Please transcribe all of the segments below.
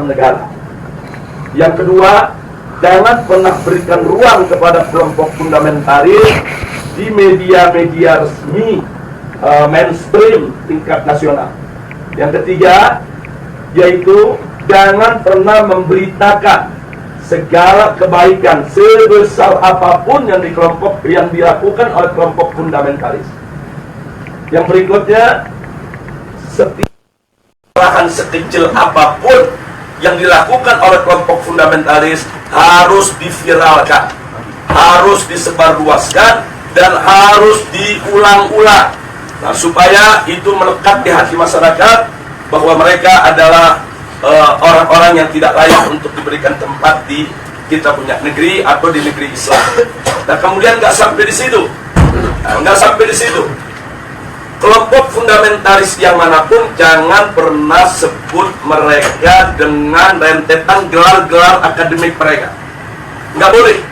dalam negara. Yang kedua, jangan pernah berikan ruang kepada kelompok fundamentalis di media-media resmi mainstream tingkat nasional. Yang ketiga, yaitu jangan pernah memberitakan segala kebaikan sebesar apapun yang dilakukan oleh kelompok fundamentalis. Yang berikutnya, setiap kesalahan sekecil apapun yang dilakukan oleh kelompok fundamentalis harus diviralkan, harus disebarluaskan, dan harus diulang-ulang. Nah, supaya itu melekat di hati masyarakat bahwa mereka adalah orang-orang yang tidak layak untuk diberikan tempat di kita punya negeri atau di negeri Islam. Nah, kemudian nggak sampai di situ, kelompok fundamentalis yang manapun jangan pernah sebut mereka dengan rentetan gelar-gelar akademik mereka. Nggak boleh.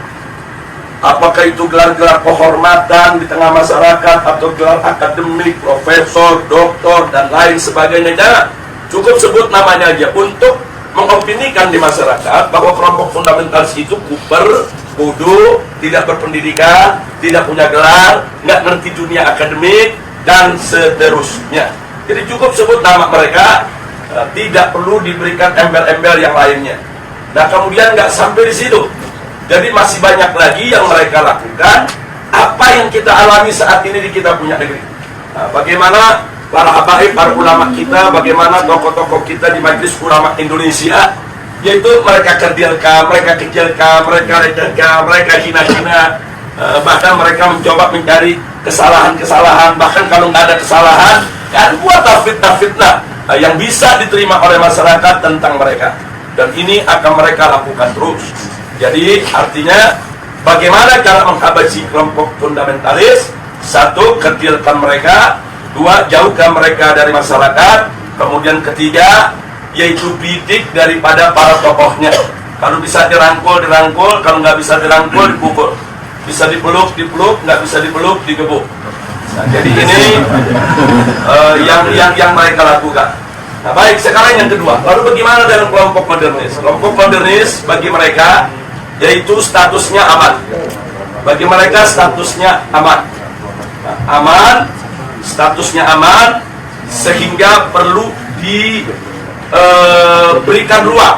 Apakah itu gelar-gelar kehormatan di tengah masyarakat atau gelar akademik, profesor, doktor, dan lain sebagainya. Jangan. Cukup sebut namanya aja untuk mengopinikan di masyarakat bahwa kelompok fundamentalis itu kuper, bodoh, tidak berpendidikan, tidak punya gelar, nggak ngerti dunia akademik, dan seterusnya. Jadi cukup sebut nama mereka, tidak perlu diberikan embel-embel yang lainnya. Nah, kemudian nggak sampai di situ. Jadi masih banyak lagi yang mereka lakukan. Apa yang kita alami saat ini di kita punya negeri. Nah, bagaimana para habaib, para ulama kita, bagaimana tokoh-tokoh kita di Majelis Ulama Indonesia, yaitu mereka kerdilkan, mereka kecilkan, mereka recehkan, mereka hina-hina, bahkan mereka mencoba mencari kesalahan-kesalahan, bahkan kalau nggak ada kesalahan, kan buat fitnah-fitnah yang bisa diterima oleh masyarakat tentang mereka. Dan ini akan mereka lakukan terus. Jadi artinya bagaimana cara menghabisi kelompok fundamentalis? Satu, kerdilkan mereka. Dua, jauhkan mereka dari masyarakat. Kemudian ketiga, yaitu bidik daripada para tokohnya. Kalau bisa dirangkul, dirangkul. Kalau nggak bisa dirangkul, dipukul. Bisa dipeluk, dipeluk. Nggak bisa dipeluk, digebuk. Nah, jadi ini yang mereka lakukan. Nah, baik, sekarang yang kedua. Lalu bagaimana dengan kelompok modernis? Kelompok modernis bagi mereka yaitu statusnya aman. Bagi mereka statusnya aman. Nah, aman, statusnya aman, sehingga perlu diberikan ruang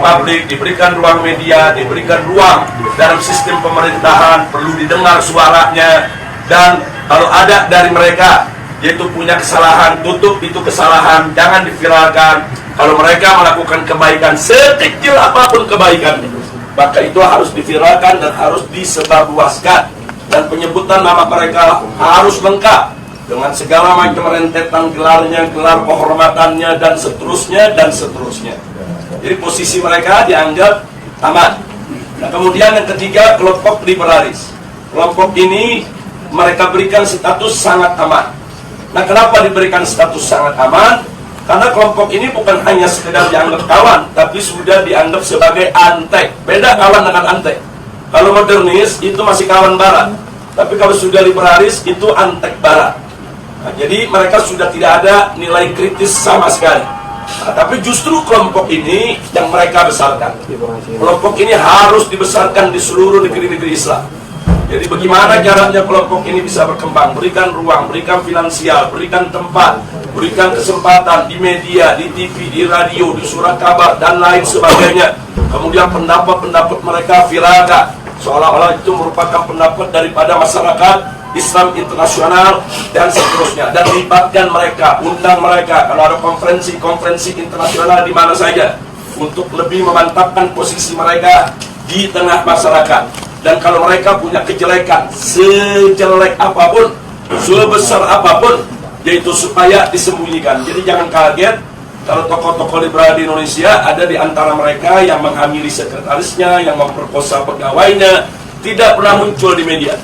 publik, diberikan ruang media, diberikan ruang dalam sistem pemerintahan, perlu didengar suaranya. Dan kalau ada dari mereka yaitu punya kesalahan, tutup itu kesalahan, jangan diviralkan. Kalau mereka melakukan kebaikan sekecil apapun kebaikan, maka itu harus diviralkan dan harus disebarluaskan. Dan penyebutan nama mereka harus lengkap dengan segala macam rentetan gelarnya, gelar kehormatannya, dan seterusnya, dan seterusnya. Jadi posisi mereka dianggap aman. Nah, kemudian yang ketiga, kelompok liberalis. Kelompok ini mereka berikan status sangat aman. Nah, kenapa diberikan status sangat aman? Karena kelompok ini bukan hanya sekedar dianggap kawan, tapi sudah dianggap sebagai antek. Beda kawan dengan antek. Kalau modernis itu masih kawan barat, tapi kalau sudah liberalis itu antek barat. Nah, jadi mereka sudah tidak ada nilai kritis sama sekali. Nah, tapi justru kelompok ini yang mereka besarkan. Kelompok ini harus dibesarkan di seluruh negeri-negeri Islam. Jadi bagaimana caranya kelompok ini bisa berkembang? Berikan ruang, berikan finansial, berikan tempat, berikan kesempatan di media, di TV, di radio, di surat kabar, dan lain sebagainya. Kemudian pendapat-pendapat mereka viralkan, seolah-olah itu merupakan pendapat daripada masyarakat Islam internasional, dan seterusnya. Dan libatkan mereka, undang mereka kalau ada konferensi-konferensi internasional di mana saja, untuk lebih memantapkan posisi mereka di tengah masyarakat. Dan kalau mereka punya kejelekan, sejelek apapun, sebesar apapun, yaitu supaya disembunyikan. Jadi jangan kaget kalau tokoh-tokoh liberal di Indonesia ada di antara mereka yang menghamili sekretarisnya, yang memperkosa pegawainya, tidak pernah muncul di media.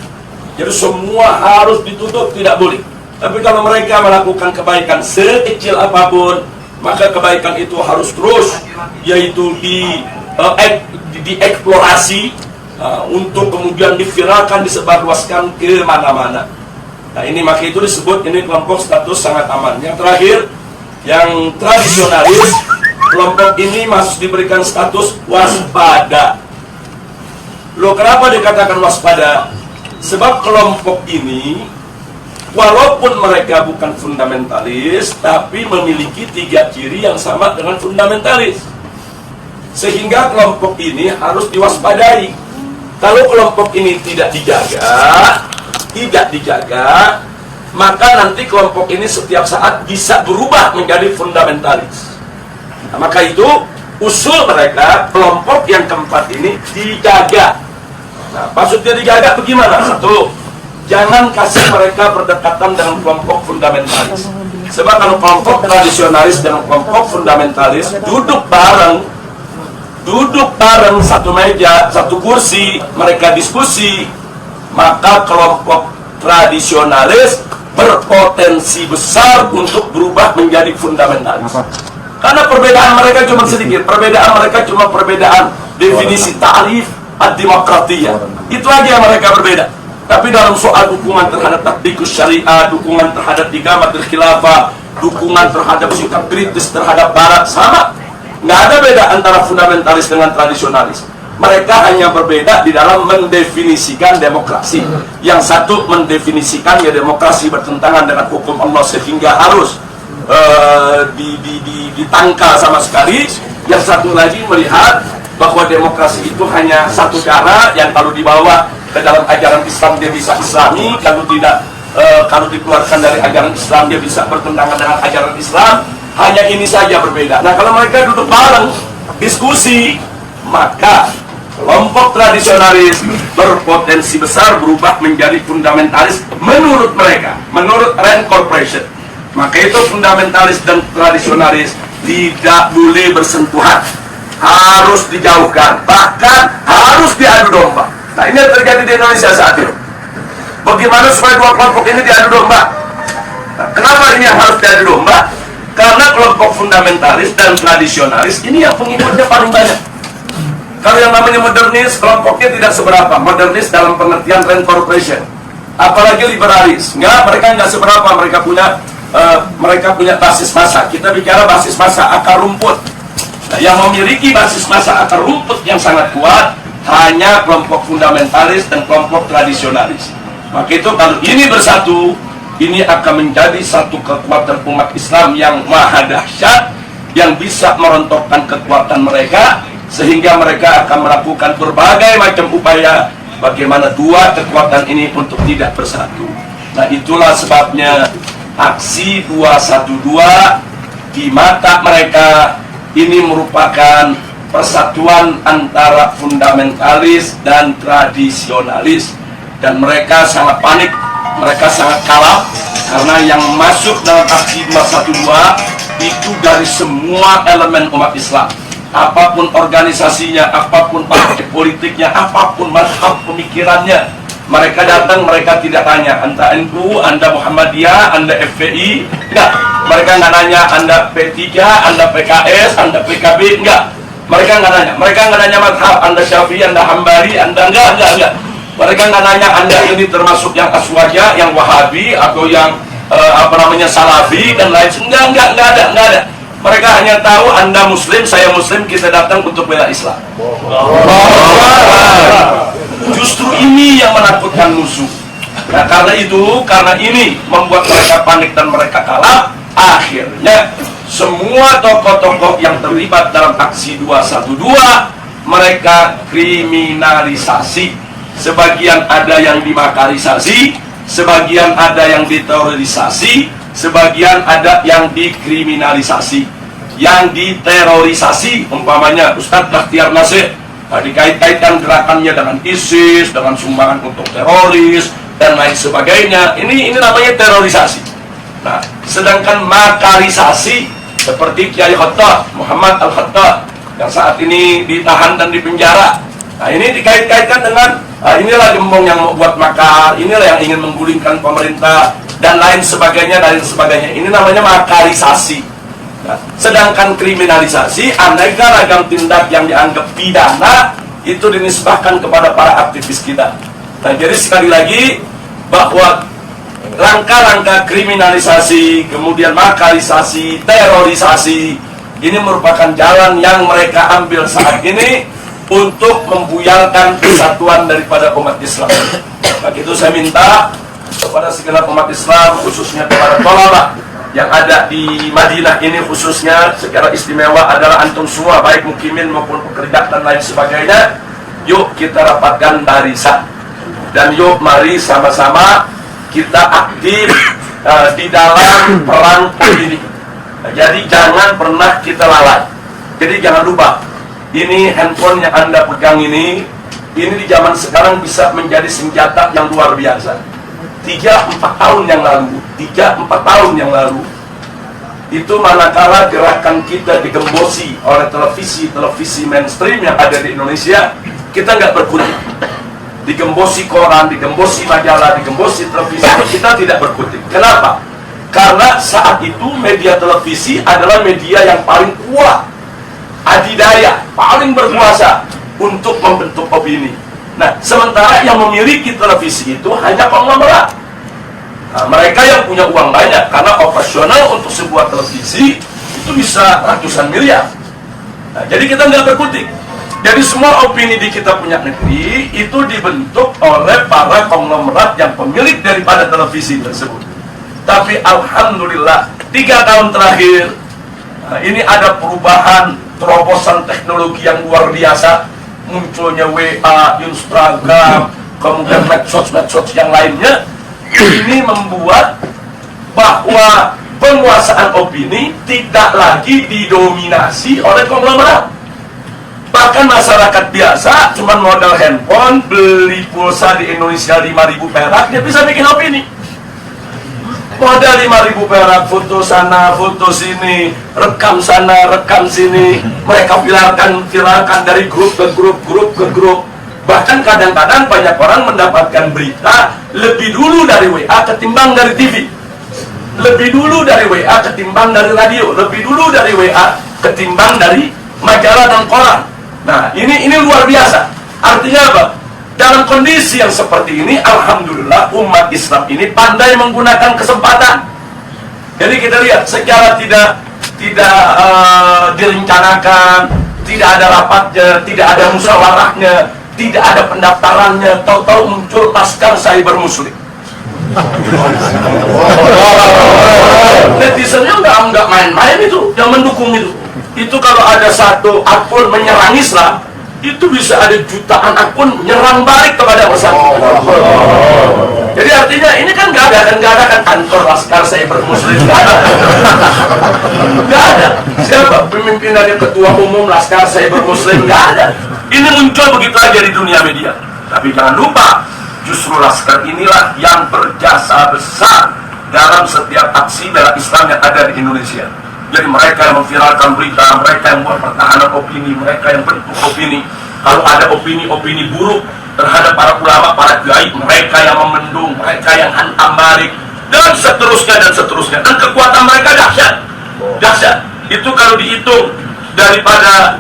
Jadi semua harus ditutup, tidak boleh. Tapi kalau mereka melakukan kebaikan sekecil apapun, maka kebaikan itu harus terus, yaitu dieksplorasi, untuk kemudian diviralkan, disebarluaskan ke mana-mana. Nah, ini maka itu disebut ini kelompok status sangat aman. Yang terakhir, yang tradisionalis, kelompok ini masih diberikan status waspada. Loh, kenapa dikatakan waspada? Sebab kelompok ini walaupun mereka bukan fundamentalis, tapi memiliki 3 ciri yang sama dengan fundamentalis. Sehingga kelompok ini harus diwaspadai. Kalau kelompok ini tidak dijaga, maka nanti kelompok ini setiap saat bisa berubah menjadi fundamentalis. Nah, maka itu usul mereka, kelompok yang keempat ini dijaga. Nah, maksudnya dijaga bagaimana? Satu, jangan kasih mereka berdekatan dengan kelompok fundamentalis. Sebab kalau kelompok tradisionalis dan kelompok fundamentalis duduk bareng satu meja, satu kursi, mereka diskusi, maka kelompok tradisionalis berpotensi besar untuk berubah menjadi fundamentalis. Karena perbedaan mereka cuma sedikit, perbedaan definisi ta'rif ad-demokratiyah. Itu aja yang mereka berbeda. Tapi dalam soal dukungan terhadap tatbikus syariah, dukungan terhadap iqamatul khilafah, dukungan terhadap sikap kritis terhadap barat, sama. Nggak ada beda antara fundamentalis dengan tradisionalis. Mereka hanya berbeda di dalam mendefinisikan demokrasi. Yang satu mendefinisikan ya demokrasi bertentangan dengan hukum Allah sehingga harus ditangkal sama sekali. Yang satu lagi melihat bahwa demokrasi itu hanya satu cara yang kalau dibawa ke dalam ajaran Islam dia bisa islami, kalau tidak, kalau dikeluarkan dari ajaran Islam dia bisa bertentangan dengan ajaran Islam. Hanya ini saja berbeda. Nah, kalau mereka duduk bareng diskusi, maka kelompok tradisionalis berpotensi besar berubah menjadi fundamentalis menurut mereka, menurut Rand Corporation. Maka itu fundamentalis dan tradisionalis tidak boleh bersentuhan, harus dijauhkan, bahkan harus diadu domba. Nah, ini yang terjadi di Indonesia saat ini. Bagaimana supaya dua kelompok ini diadu domba? Nah, kenapa ini yang harus diadu domba? Karena kelompok fundamentalis dan tradisionalis ini yang pengikutnya paling banyak. Kalau yang namanya modernis, kelompoknya tidak seberapa. Modernis dalam pengertian Rand Corporation, apalagi liberalis, mereka nggak seberapa. Mereka punya basis massa. Kita bicara basis massa akar rumput. Nah, yang memiliki basis massa akar rumput yang sangat kuat hanya kelompok fundamentalis dan kelompok tradisionalis. Maka itu kalau ini bersatu, ini akan menjadi satu kekuatan umat Islam yang maha dahsyat, yang bisa merontokkan kekuatan mereka, sehingga mereka akan melakukan berbagai macam upaya bagaimana dua kekuatan ini untuk tidak bersatu. Nah, itulah sebabnya aksi 212 di mata mereka ini merupakan persatuan antara fundamentalis dan tradisionalis, dan mereka sangat panik. Mereka sangat kalah karena yang masuk dalam aksi 212 itu dari semua elemen umat Islam. Apapun organisasinya, apapun partai politiknya, apapun mazhab pemikirannya, mereka datang, mereka tidak tanya Anda NU, Anda Muhammadiyah, Anda FPI, enggak. Mereka nggak nanya Anda P3, Anda PKS, Anda PKB, enggak. Mereka nggak nanya. Mereka nggak nanya mazhab, Anda Syafi'i, Anda Hambali, Anda enggak. Mereka nggak nanya Anda ini termasuk yang Aswaja, yang Wahabi, atau yang Salafi dan lain. Enggak ada. Mereka hanya tahu Anda Muslim, saya Muslim, kita datang untuk bela Islam. Justru ini yang menakutkan musuh. Nah, karena ini membuat mereka panik dan mereka kalah. Akhirnya semua tokoh-tokoh yang terlibat dalam aksi 212 mereka kriminalisasi. Sebagian ada yang dimakarisasi, sebagian ada yang diterorisasi, sebagian ada yang dikriminalisasi. Yang diterorisasi umpamanya Ustadz Bakhtiar Nasir, dikait-kaitkan gerakannya dengan ISIS, dengan sumbangan untuk teroris dan lain sebagainya. Ini namanya terorisasi. Nah, sedangkan makarisasi seperti Kiai Khattab, Muhammad Al-Khattab yang saat ini ditahan dan dipenjara. Nah, ini dikait-kaitkan dengan inilah gembong yang membuat makar, inilah yang ingin menggulingkan pemerintah dan lain sebagainya. Ini namanya makarisasi. Nah, sedangkan kriminalisasi, aneka ragam tindak yang dianggap pidana itu dinisbahkan kepada para aktivis kita. Nah, jadi sekali lagi bahwa langkah-langkah kriminalisasi, kemudian makarisasi, terorisasi Ini merupakan jalan yang mereka ambil saat ini untuk membuyarkan kesatuan daripada umat Islam. Maka itu saya minta kepada segala umat Islam, khususnya kepada tolaba yang ada di Madinah ini khususnya secara istimewa adalah antum semua, baik mukimin maupun pekerja dan lain sebagainya. Yuk kita rapatkan barisan dan yuk mari sama-sama kita aktif di dalam perang ini. Jadi jangan pernah kita lalai. Jadi jangan lupa, ini handphone yang Anda pegang ini di zaman sekarang bisa menjadi senjata yang luar biasa. 3-4 tahun yang lalu itu manakala gerakan kita digembosi oleh televisi mainstream yang ada di Indonesia, kita nggak berkutik. Digembosi koran, digembosi majalah, digembosi televisi, kita tidak berkutik. Kenapa? Karena saat itu media televisi adalah media yang paling kuat, adidaya, paling berkuasa untuk membentuk opini. Nah, sementara yang memiliki televisi itu hanya konglomerat. Nah, mereka yang punya uang banyak, karena operasional untuk sebuah televisi itu bisa ratusan miliar. Nah, jadi kita nggak berkutik. Jadi semua opini di kita punya negeri itu dibentuk oleh para konglomerat yang pemilik daripada televisi tersebut. Tapi alhamdulillah 3 tahun terakhir ini ada perubahan, terobosan teknologi yang luar biasa. Munculnya WA, Instagram, kemudian medsos yang lainnya. Ini membuat bahwa penguasaan opini tidak lagi didominasi oleh konglomerat. Bahkan masyarakat biasa cuma modal handphone, beli pulsa di Indonesia 5.000 perak, dia bisa bikin opini. Modal 5.000 perak, foto sana, foto sini, rekam sana, rekam sini. Mereka viralkan dari grup ke grup. Bahkan kadang-kadang banyak orang mendapatkan berita lebih dulu dari WA ketimbang dari TV. Lebih dulu dari WA ketimbang dari radio. Lebih dulu dari WA ketimbang dari majalah dan koran. Nah, ini luar biasa. Artinya apa? Dalam kondisi yang seperti ini, alhamdulillah umat Islam ini pandai menggunakan kesempatan. Jadi kita lihat secara tidak direncanakan, tidak ada rapatnya, tidak ada musyawarahnya, tidak ada pendaftarannya, tahu-tahu muncul Laskar Cyber Muslim. Netizennya nggak main-main itu, yang mendukung itu. Itu kalau ada satu akun menyerang Islam, itu bisa ada jutaan akun menyerang balik kepada masyarakat. Jadi artinya ini kan nggak ada kan kantor Laskar Cyber Muslim, nggak ada. Siapa pimpinannya, ketua umum Laskar Cyber Muslim, nggak ada. Ini muncul begitu aja di dunia media. Tapi jangan lupa, justru Laskar inilah yang berjasa besar dalam setiap aksi bela Islam yang ada di Indonesia. Jadi mereka yang memviralkan berita, mereka yang buat pertahanan opini, mereka yang bentuk opini. Kalau ada opini-opini buruk terhadap para ulama, para kiai, mereka yang memendung, mereka yang hantam balik, dan seterusnya. Dan kekuatan mereka dahsyat. Itu kalau dihitung daripada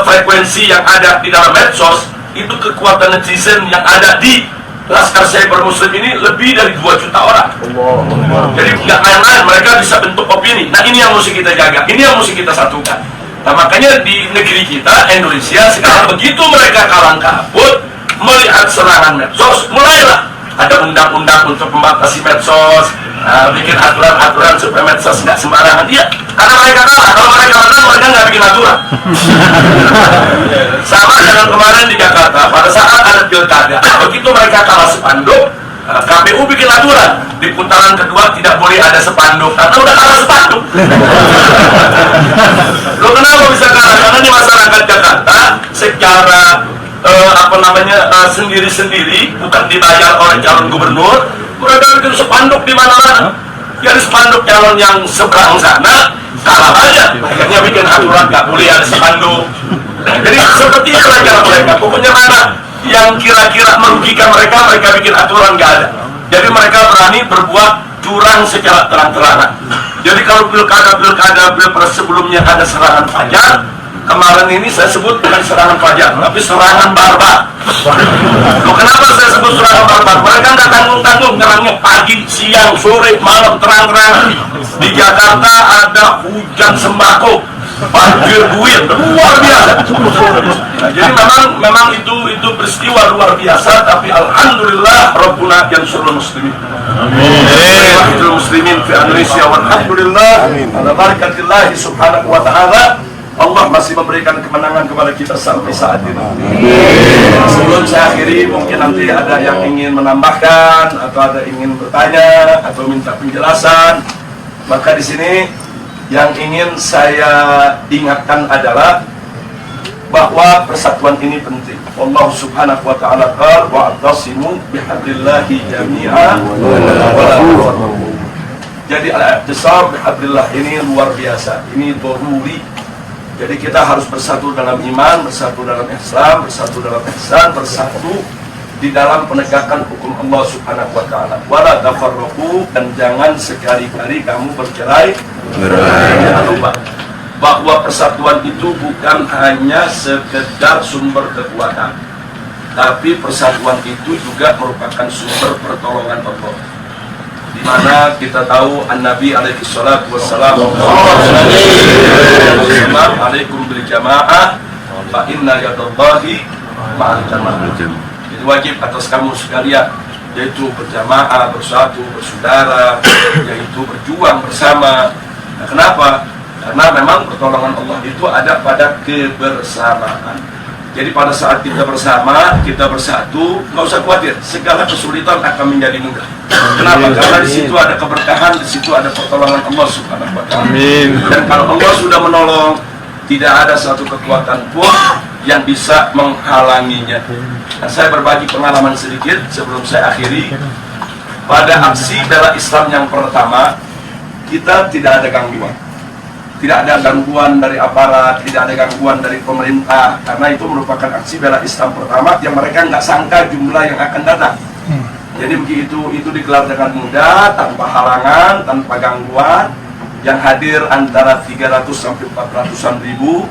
frekuensi yang ada di dalam medsos, itu kekuatan netizen yang ada di Laskar Cyber Muslim ini lebih dari 2 juta orang. Jadi nggak main-main, mereka bisa bentuk opini. Nah, ini yang mesti kita jaga, ini yang mesti kita satukan. Nah, makanya di negeri kita, Indonesia, sekarang begitu mereka kalang kabut melihat serangan medsos, mulailah ada undang-undang untuk membatasi medsos, bikin aturan-aturan supaya medsos nggak sembarangan. Iya, karena mereka kalah. Kalau mereka menang, mereka nggak bikin aturan. Sama dengan kemarin di Jakarta, pada saat ada pilkada, begitu mereka kalah spanduk, KPU bikin aturan di putaran kedua tidak boleh ada spanduk karena udah kalah spanduk. Lo kenapa bisa kalah? Karena di masyarakat Jakarta secara sendiri-sendiri, bukan dibayar oleh calon gubernur, mereka bikin spanduk di mana-mana. Jadi spanduk calon yang seberang sana kalah aja, akhirnya bikin aturan nggak boleh ada spanduk. Jadi seperti itu cara mereka. Pokoknya mana yang kira-kira merugikan mereka, mereka bikin aturan nggak ada. Jadi mereka berani berbuat curang secara terang-terangan. Jadi kalau pilpres sebelumnya ada serangan fajar, kemarin ini saya sebut bukan serangan fajar, tapi serangan barbar. Loh, kenapa saya sebut serangan barbar? Mereka nggak tanggung-tanggung, nyerangnya pagi, siang, sore, malam, terang-terangan. Di Jakarta ada hujan sembako banjir duit luar biasa. Nah, jadi memang itu peristiwa luar biasa, tapi alhamdulillah Rabbuna yansurul muslimin. Amin. Muslimin fi Indonesia, walhamdulillah ala barakatillah subhanahu wa ta'ala. Allah masih memberikan kemenangan kepada kita sampai saat ini. Sebelum saya akhiri, mungkin nanti ada yang ingin menambahkan atau ada ingin bertanya atau minta penjelasan. Maka di sini yang ingin saya ingatkan adalah bahwa persatuan ini penting. Allah subhanahu wa ta'ala qala wa'tasimu bihablillahi jami'a wa la tafarraqu. Jadi al-i'tisam bihablillah ini luar biasa. Ini daruri. Jadi kita harus bersatu dalam iman, bersatu dalam Islam, bersatu dalam ihsan, bersatu di dalam penegakan hukum Allah subhanahu wa ta'ala. Wa la tafarraqu, dan jangan sekali-kali kamu bercerai. Jangan lupa bahwa persatuan itu bukan hanya sekedar sumber kekuatan, tapi persatuan itu juga merupakan sumber pertolongan Allah. Di mana kita tahu An-Nabi alaihi salatu wassalam alaikum bil jamaah fa inna yadallahi ma'al jamaah. Jadi wajib atas kamu sekalian, yaitu berjamaah, bersatu, bersaudara, yaitu berjuang bersama. Nah, kenapa? Karena memang pertolongan Allah itu ada pada kebersamaan. Jadi pada saat kita bersama, kita bersatu, nggak usah khawatir, segala kesulitan akan menjadi mudah. Kenapa? Karena di situ ada keberkahan, di situ ada pertolongan Allah subhanahu wa ta'ala. Dan kalau Allah sudah menolong, tidak ada satu kekuatan pun yang bisa menghalanginya. Nah, saya berbagi pengalaman sedikit sebelum saya akhiri. Pada aksi bela Islam yang pertama, kita tidak ada gangguan. Tidak ada gangguan dari aparat, tidak ada gangguan dari pemerintah, karena itu merupakan aksi bela Islam pertama yang mereka nggak sangka jumlah yang akan datang. Jadi begitu itu digelar dengan mudah, tanpa halangan, tanpa gangguan, yang hadir antara 300 sampai 400-an ribu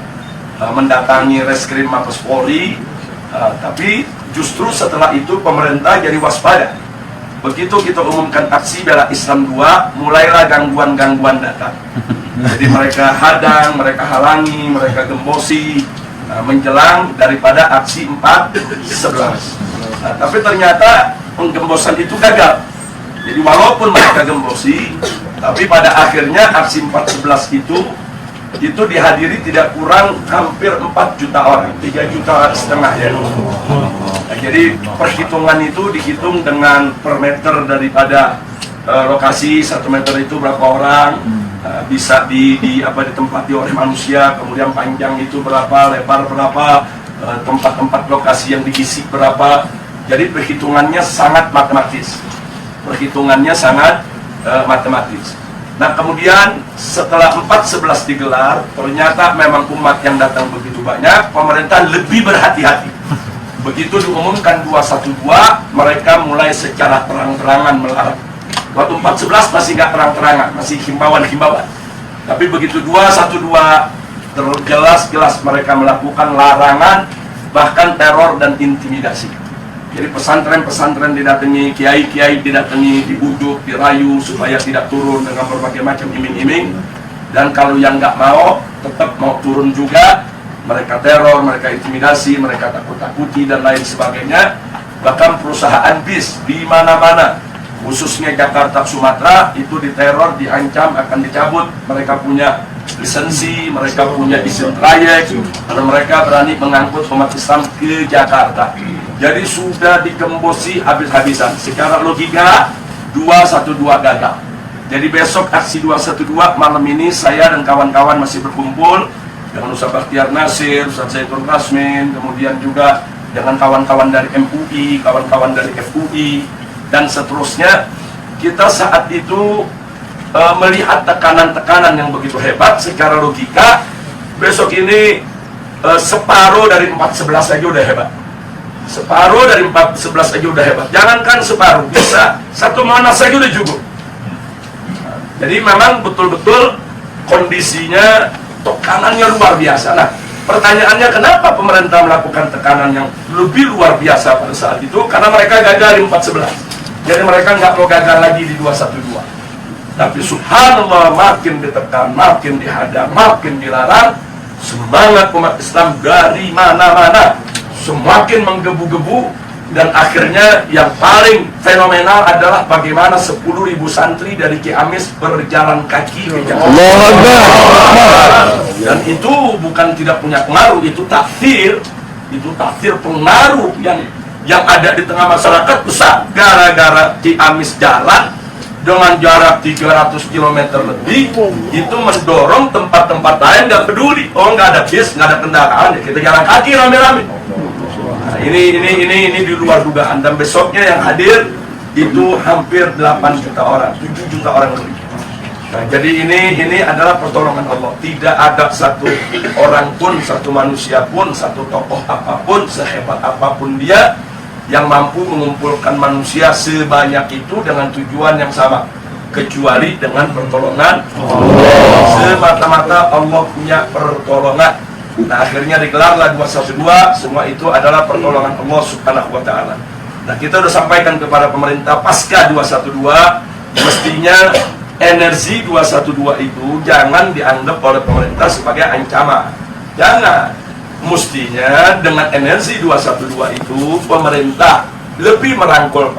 mendatangi reskrim Mabes Polri. Tapi justru setelah itu pemerintah jadi waspada. Begitu kita umumkan aksi bela Islam 2, mulailah gangguan-gangguan datang. Jadi mereka hadang, mereka halangi, mereka gembosi menjelang daripada aksi 4/11. Tapi ternyata penggembosan itu gagal. Jadi walaupun mereka gembosi, tapi pada akhirnya aksi 4/11 itu dihadiri tidak kurang hampir 4 juta orang, 3,5 juta ya. Nah, jadi perhitungan itu dihitung dengan per meter daripada lokasi, 1 meter itu berapa orang. Bisa ditempati oleh manusia, kemudian panjang itu berapa, lebar berapa, tempat-tempat lokasi yang diisi berapa. Jadi perhitungannya sangat matematis. Matematis. Nah, kemudian setelah 4/11 digelar, ternyata memang umat yang datang begitu banyak, pemerintah lebih berhati-hati. Begitu diumumkan 212, mereka mulai secara terang-terangan melarang. Waktu 4/11 masih nggak terang-terangan, masih himbauan-himbauan. Tapi begitu 212 jelas-jelas mereka melakukan larangan, bahkan teror dan intimidasi. Jadi pesantren-pesantren didatangi, kiai-kiai didatangi, dibujuk, dirayu supaya tidak turun dengan berbagai macam iming-iming. Dan kalau yang nggak mau, tetap mau turun juga, mereka teror, mereka intimidasi, mereka takut-takuti dan lain sebagainya. Bahkan perusahaan bis di mana-mana, khususnya Jakarta, Sumatera, itu diteror, diancam akan dicabut. Mereka punya lisensi, mereka punya izin trayek, karena mereka berani mengangkut umat Islam ke Jakarta. Jadi sudah digembosi habis-habisan. Secara logika 212 gagal. Jadi besok aksi 212 malam ini saya dan kawan-kawan masih berkumpul dengan Ustaz Bakhtiar Nasir, Ustaz Zaitun Rasmin, kemudian juga dengan kawan-kawan dari MUI, kawan-kawan dari FUI, dan seterusnya. Kita saat itu melihat tekanan-tekanan yang begitu hebat. Secara logika besok ini separuh dari 4/11 saja udah hebat. Separuh dari 4/11 saja udah hebat. Jangankan separuh, bisa 1 Monas saja udah cukup. Jadi memang betul-betul kondisinya, tekanannya luar biasa. Nah, pertanyaannya kenapa pemerintah melakukan tekanan yang lebih luar biasa pada saat itu? Karena mereka gagal di 4/11. Jadi mereka nggak mau gagal lagi di 212. Tapi subhanallah, makin ditekan, makin dihadang, makin dilarang, semangat umat Islam dari mana-mana semakin menggebu-gebu. Dan akhirnya yang paling fenomenal adalah bagaimana 10.000 santri dari Ciamis berjalan kaki ke Jakarta. Dan itu bukan tidak punya pengaruh, itu takdir pengaruh yang ada di tengah masyarakat besar. Gara-gara Ciamis jalan dengan jarak 300 km lebih, itu mendorong tempat-tempat lain nggak peduli. Oh, nggak ada bis, nggak ada kendaraan, ya kita jalan kaki rame-rame. Nah, ini di luar dugaan. Dan besoknya yang hadir itu hampir 8 juta orang, 7 juta orang lebih. Nah, jadi ini adalah pertolongan Allah. Tidak ada satu orang pun, satu manusia pun, satu tokoh apapun, sehebat apapun dia, yang mampu mengumpulkan manusia sebanyak itu dengan tujuan yang sama, kecuali dengan pertolongan Allah. Semata-mata Allah punya pertolongan. Nah, akhirnya digelarlah 212. Semua itu adalah pertolongan Allah Subhanahu wa Ta'ala. Nah, kita sudah sampaikan kepada pemerintah pasca 212, mestinya energi 212 itu jangan dianggap oleh pemerintah sebagai ancaman. Jangan. Mestinya dengan energi 212 itu pemerintah lebih merangkul